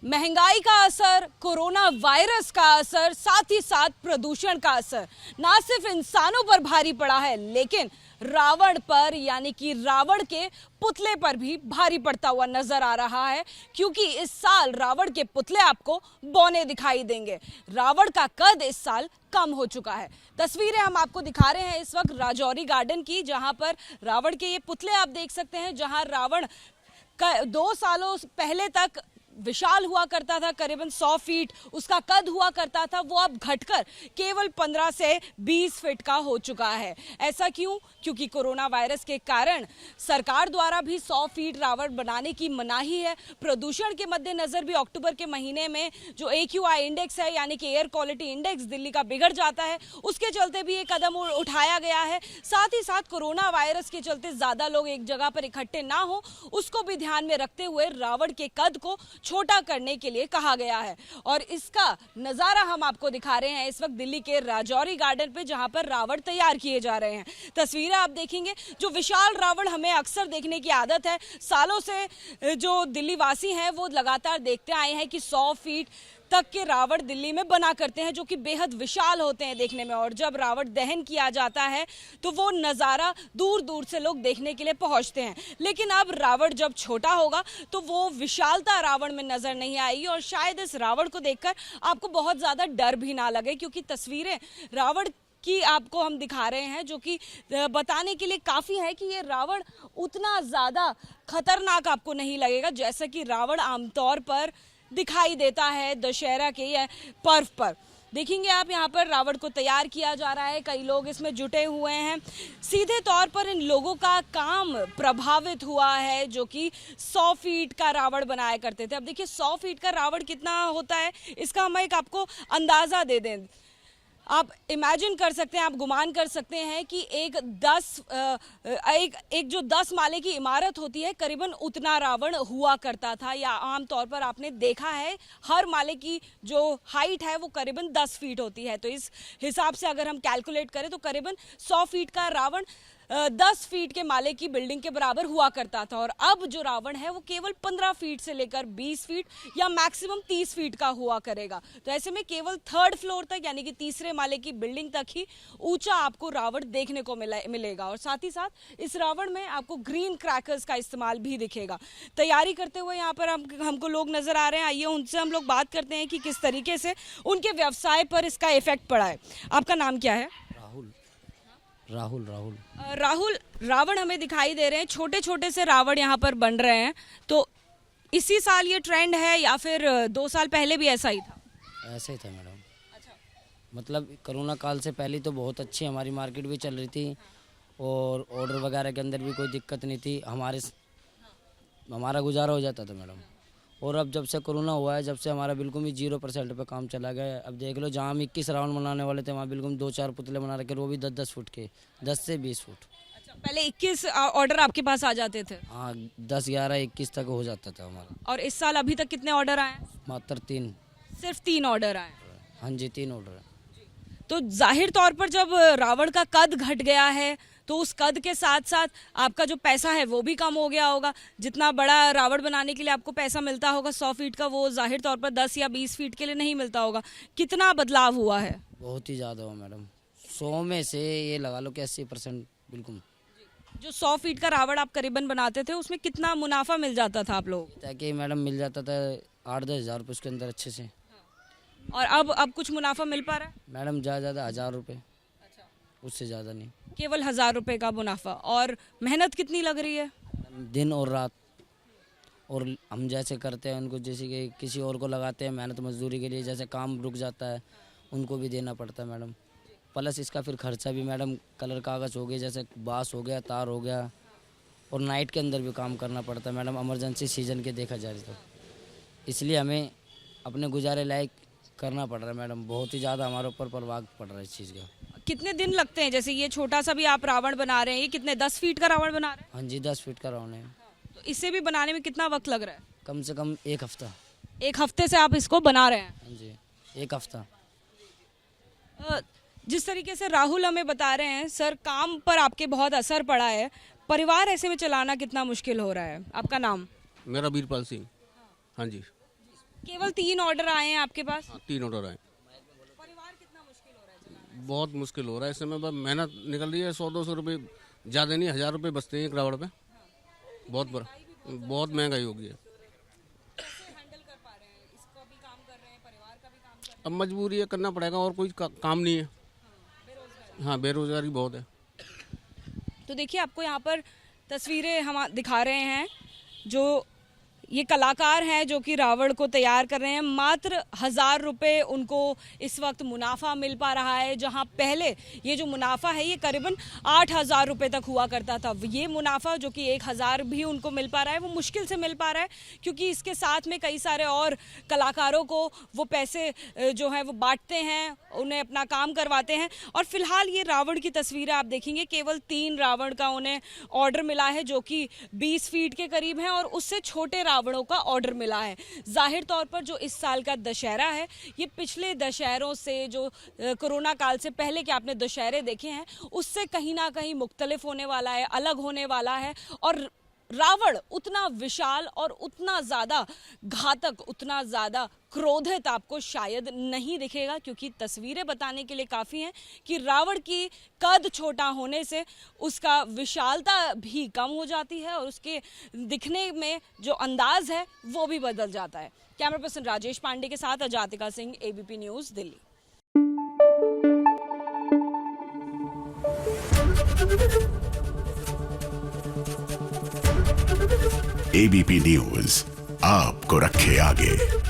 महंगाई का असर, कोरोना वायरस का असर, साथ ही साथ प्रदूषण का असर ना सिर्फ इंसानों पर भारी पड़ा है, लेकिन रावण पर यानी कि रावण के पुतले पर भी भारी पड़ता हुआ नजर आ रहा है। क्योंकि इस साल रावण के पुतले आपको बौने दिखाई देंगे। रावण का कद इस साल कम हो चुका है। तस्वीरें हम आपको दिखा रहे हैं इस वक्त राजौरी गार्डन की, जहां पर रावण के ये पुतले आप देख सकते हैं। जहां रावण 2 सालों पहले तक विशाल हुआ करता था, करीबन 100 फीट उसका कद हुआ करता था, वो अब घटकर केवल 15 से 20 फीट का हो चुका है। ऐसा क्यों? क्योंकि कोरोना वायरस के कारण सरकार द्वारा भी 100 फीट रावण बनाने की मनाही है। प्रदूषण के मद्देनजर भी अक्टूबर के महीने में जो AQI इंडेक्स है यानी कि एयर क्वालिटी इंडेक्स दिल्ली का बिगड़ जाता है, उसके चलते भी ये कदम उठाया गया है। साथ ही साथ कोरोना वायरस के चलते ज्यादा लोग एक जगह पर इकट्ठे ना हो, उसको भी ध्यान में रखते हुए रावण के कद को छोटा करने के लिए कहा गया है। और इसका नजारा हम आपको दिखा रहे हैं इस वक्त दिल्ली के राजौरी गार्डन पे, जहां पर रावण तैयार किए जा रहे हैं। तस्वीरें आप देखेंगे, जो विशाल रावण हमें अक्सर देखने की आदत है, सालों से जो दिल्ली वासी हैं वो लगातार देखते आए हैं कि 100 फीट तक के रावण दिल्ली में बना करते हैं, जो कि बेहद विशाल होते हैं देखने में। और जब रावण दहन किया जाता है तो वो नज़ारा दूर दूर से लोग देखने के लिए पहुंचते हैं। लेकिन अब रावण जब छोटा होगा तो वो विशालता रावण में नजर नहीं आएगी, और शायद इस रावण को देखकर आपको बहुत ज़्यादा डर भी ना लगे, क्योंकि तस्वीरें रावण कि आपको हम दिखा रहे हैं जो कि बताने के लिए काफ़ी है कि ये रावण उतना ज़्यादा खतरनाक आपको नहीं लगेगा जैसा कि रावण आमतौर पर दिखाई देता है दशहरा के या पर्व पर। देखेंगे आप यहाँ पर रावण को तैयार किया जा रहा है, कई लोग इसमें जुटे हुए हैं। सीधे तौर पर इन लोगों का काम प्रभावित हुआ है जो कि 100 फीट का रावण बनाया करते थे। अब देखिए 100 फीट का रावण कितना होता है, इसका हम एक आपको अंदाज़ा दे दें। आप इमेजिन कर सकते हैं, आप गुमान कर सकते हैं कि एक जो 10 माले की इमारत होती है, करीबन उतना रावण हुआ करता था, या आमतौर पर आपने देखा है हर माले की जो हाइट है वो करीबन 10 फीट होती है। तो इस हिसाब से अगर हम कैलकुलेट करें तो करीबन 100 फीट का रावण 10 फीट के माले की बिल्डिंग के बराबर हुआ करता था। और अब जो रावण है वो केवल 15 फीट से लेकर 20 फीट या मैक्सिमम 30 फीट का हुआ करेगा। तो ऐसे में केवल 3rd फ्लोर तक यानी कि तीसरे माले की बिल्डिंग तक ही ऊंचा आपको रावण देखने को मिलेगा। और साथ ही साथ इस रावण में आपको ग्रीन क्रैकर्स का इस्तेमाल भी दिखेगा। तैयारी करते हुए यहाँ पर हमको लोग नजर आ रहे हैं। आइए उनसे हम लोग बात करते हैं कि किस तरीके से उनके व्यवसाय पर इसका इफेक्ट पड़ा है। आपका नाम क्या है? राहुल। राहुल, रावण हमें दिखाई दे रहे हैं, छोटे छोटे से रावण यहाँ पर बन रहे हैं। तो इसी साल ये ट्रेंड है या फिर 2 साल पहले भी ऐसा ही था? ऐसे ही था मैडम। अच्छा। मतलब कोरोना काल से पहले तो बहुत अच्छी हमारी मार्केट भी चल रही थी, और ऑर्डर वगैरह के अंदर भी कोई दिक्कत नहीं थी, हमारा गुजारा हो जाता था मैडम। और अब जब से कोरोना हुआ है, जब से हमारा बिल्कुल भी 0% पे काम चला गया है। अब देख लो, जहाँ हम 21 राउंड बनाने वाले थे वहाँ बिल्कुल 2-4 पुतले बना रखे, वो भी 10-10 फुट के, 10 से 20 फुट। अच्छा, पहले 21 ऑर्डर आपके पास आ जाते थे? हाँ, 10, 11, 21 तक हो जाता था हमारा। और इस साल अभी तक कितने ऑर्डर आए? मात्र 3। सिर्फ 3 ऑर्डर आए? हाँ जी, 3 ऑर्डर है। तो जाहिर तौर पर जब रावण का कद घट गया है तो उस कद के साथ साथ आपका जो पैसा है वो भी कम हो गया होगा। जितना बड़ा रावण बनाने के लिए आपको पैसा मिलता होगा 100 फीट का, वो जाहिर तौर पर 10 या 20 फीट के लिए नहीं मिलता होगा। कितना बदलाव हुआ है? बहुत ही ज़्यादा हुआ मैडम। 100 में से ये लगा लो कि 80% बिल्कुल। जो 100 फीट का रावण आप करीबन बनाते थे उसमें कितना मुनाफा मिल जाता था आप लोगों को? ताकि मैडम मिल जाता था 8-10 हज़ार रुपये उसके अंदर अच्छे से। और अब कुछ मुनाफा मिल पा रहा है? मैडम ज़्यादा 1000 रुपये, उससे ज़्यादा नहीं। केवल 1000 रुपये का मुनाफा। और मेहनत कितनी लग रही है? दिन और रात। और हम जैसे करते हैं उनको, जैसे कि किसी और को लगाते हैं मेहनत मजदूरी के लिए, जैसे काम रुक जाता है उनको भी देना पड़ता है मैडम। प्लस इसका फिर खर्चा भी मैडम, कलर कागज़ हो गए, जैसे बाँस हो गया, तार हो गया, और नाइट के अंदर भी काम करना पड़ता है मैडम, इमरजेंसी सीजन के देखा जाए तो। इसलिए हमें अपने गुजारे लायक करना पड़ रहा है मैडम। बहुत ही ज़्यादा हमारे ऊपर प्रभाव पड़ रहा है इस चीज़ का। कितने दिन लगते हैं? जैसे ये छोटा सा भी आप रावण बना रहे हैं, ये कितने 10 फीट का रावण बना रहे हैं? हाँ जी, 10 फीट का राउंड है। तो इसे भी बनाने में कितना वक्त लग रहा है? कम से कम 1 हफ्ता। 1 हफ्ते से आप इसको बना रहे हैं? हाँ जी, 1 हफ्ता। जिस तरीके से राहुल हमें बता रहे हैं, सर काम पर आपके बहुत असर पड़ा है, परिवार ऐसे में चलाना कितना मुश्किल हो रहा है? आपका नाम? मेरा वीरपाल सिंह। हाँ जी। केवल 3 ऑर्डर आए हैं आपके पास? हाँ, 3 ऑर्डर आए। परिवार कितना मुश्किल हो रहा है चलाना? बहुत मुश्किल हो रहा है इस समय, बस मेहनत निकल रही है। 100-200 रुपये ज़्यादा नहीं, 1000 रुपये बचते हैं एक रावड़ पे। बहुत महंगाई हो गई है। कैसे हैंडल कर पा रहे हैं? इसका भी काम कर रहे हैं, परिवार का भी काम कर रहे अब मजबूरी है, करना पड़ेगा, और कोई काम नहीं है। हाँ, बेरोजगारी बहुत है। हैं। तो देखिए, आपको यहाँ पर तस्वीरें हम दिखा रहे हैं, जो ये कलाकार हैं जो कि रावण को तैयार कर रहे हैं। मात्र 1000 रुपये उनको इस वक्त मुनाफा मिल पा रहा है, जहां पहले ये जो मुनाफा है ये करीबन 8000 रुपये तक हुआ करता था। ये मुनाफा जो कि 1000 भी उनको मिल पा रहा है, वो मुश्किल से मिल पा रहा है, क्योंकि इसके साथ में कई सारे और कलाकारों को वो पैसे जो है वो बांटते हैं, उन्हें अपना काम करवाते हैं। और फिलहाल ये रावण की तस्वीरें आप देखेंगे, केवल 3 रावण का उन्हें ऑर्डर मिला है, जो कि 20 फीट के करीब है, और उससे छोटे रावणों का ऑर्डर मिला है। जाहिर तौर पर जो इस साल का दशहरा है, ये पिछले दशहरों से, जो कोरोना काल से पहले के आपने दशहरे देखे हैं, उससे कहीं ना कहीं मुख्तलिफ होने वाला है, अलग होने वाला है। और रावण उतना विशाल और उतना ज़्यादा घातक, उतना ज़्यादा क्रोधित आपको शायद नहीं दिखेगा, क्योंकि तस्वीरें बताने के लिए काफ़ी हैं कि रावण की कद छोटा होने से उसका विशालता भी कम हो जाती है, और उसके दिखने में जो अंदाज है वो भी बदल जाता है। कैमरा पर्सन राजेश पांडे के साथ Ajatika Singh, ABP news, Delhi. ABP news आपको रखे आगे।